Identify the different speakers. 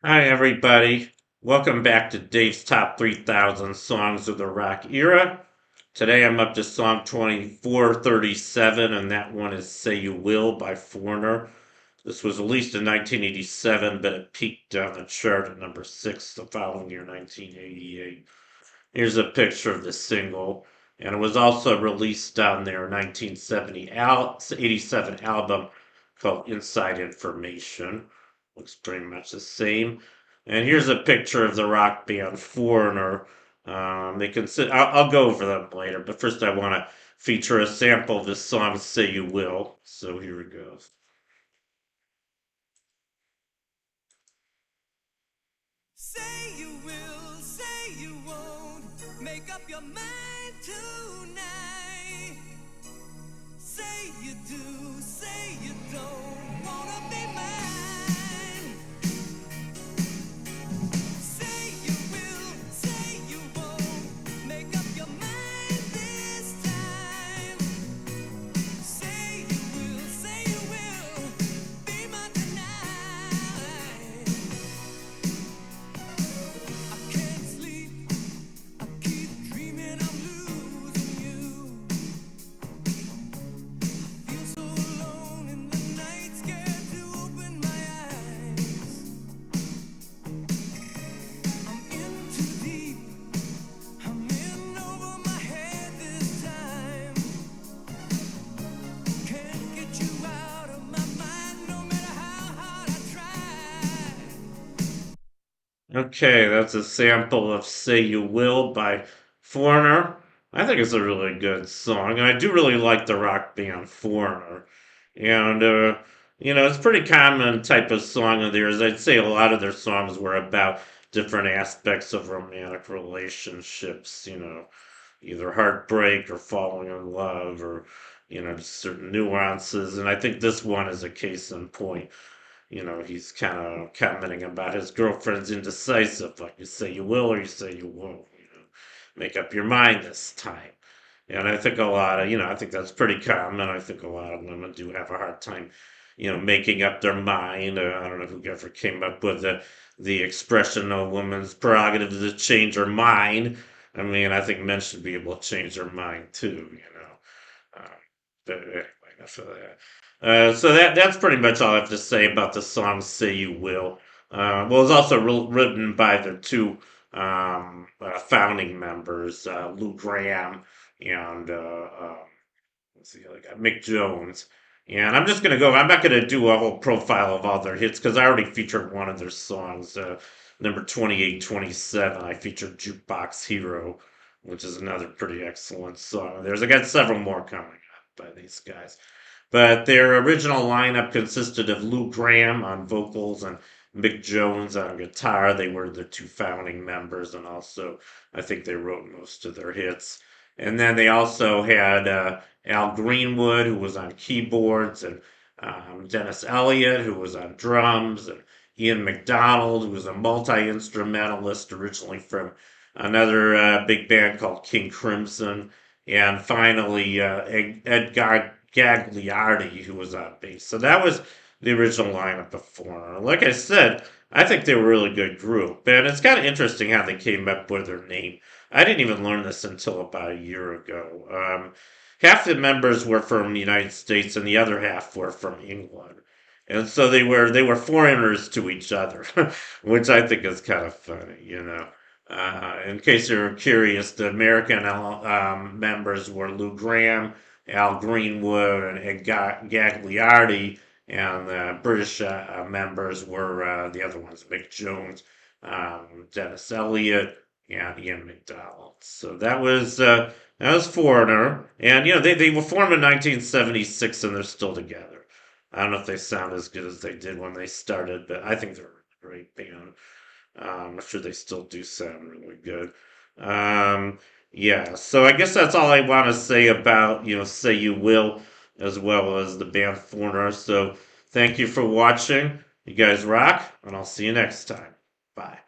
Speaker 1: Hi, everybody. Welcome back to Dave's Top 3000 Songs of the Rock Era. Today I'm up to song 2437, and that one is Say You Will by Foreigner. This was released in 1987, but it peaked on the chart at number 6 the following year, 1988. Here's a picture of the single, and it was also released on their 1987 album called Inside Information. Looks pretty much the same. And here's a picture of the rock band Foreigner. They consider I'll go over them later, but first I want to feature a sample of this song "Say You Will." So here it goes.
Speaker 2: Say you will, say you won't. Make up your mind tonight. Say you do, say you don't. Wanna be mine. Say you will, say you won't. Make up your mind this time. Say you will be mine tonight. I can't sleep. I keep dreaming I'm losing you. Feel so alone in the night, scared to open my eyes. I'm in too deep. I'm in over my head this time. Can't get you out of my mind, no matter how hard I try.
Speaker 1: Okay, that's a sample of Say You Will by Foreigner. I think it's a really good song, and I do really like the rock band Foreigner. And, it's pretty common type of song of theirs. I'd say a lot of their songs were about different aspects of romantic relationships, either heartbreak or falling in love or, just certain nuances. And I think this one is a case in point. He's kind of commenting about his girlfriend's indecisive. Like, you say you will or you say you won't. Make up your mind this time. And I think a lot of, I think that's pretty common. I think a lot of women do have a hard time, making up their mind. I don't know who ever came up with the expression, a woman's prerogative to change her mind. I mean, I think men should be able to change their mind too. Uh, but anyway, enough of that. So that's pretty much all I have to say about the song "Say You Will." Well, it's also written by the two founding members, Lou Graham and let's see, like Mick Jones. And I'm just gonna go. I'm not gonna do a whole profile of all their hits because I already featured one of their songs, number 2827. I featured "Jukebox Hero," which is another pretty excellent song. I got several more coming up by these guys. But their original lineup consisted of Lou Graham on vocals and Mick Jones on guitar. They were the two founding members, and also I think they wrote most of their hits. And then they also had Al Greenwood, who was on keyboards, and Dennis Elliott, who was on drums, and Ian McDonald, who was a multi instrumentalist originally from another big band called King Crimson, and finally Ed Gagliardi, who was on bass. So that was the original lineup before. Like I said, I think they were a really good group, and it's kind of interesting how they came up with their name. I didn't even learn this until about a year ago. Half the members were from the United States, and the other half were from England, and so they were foreigners to each other, which I think is kind of funny. In case you're curious, the American members were Lou Graham, Al Greenwood, and Ed Gagliardi, and the British members were the other ones, Mick Jones, Dennis Elliott, and Ian McDonald. So that was Foreigner, and they were formed in 1976, and they're still together. I don't know if they sound as good as they did when they started, but I think they're a great band. I'm sure they still do sound really good. Um, yeah, so I guess that's all I want to say about, Say You Will, as well as the band Foreigner. So thank you for watching. You guys rock, and I'll see you next time. Bye.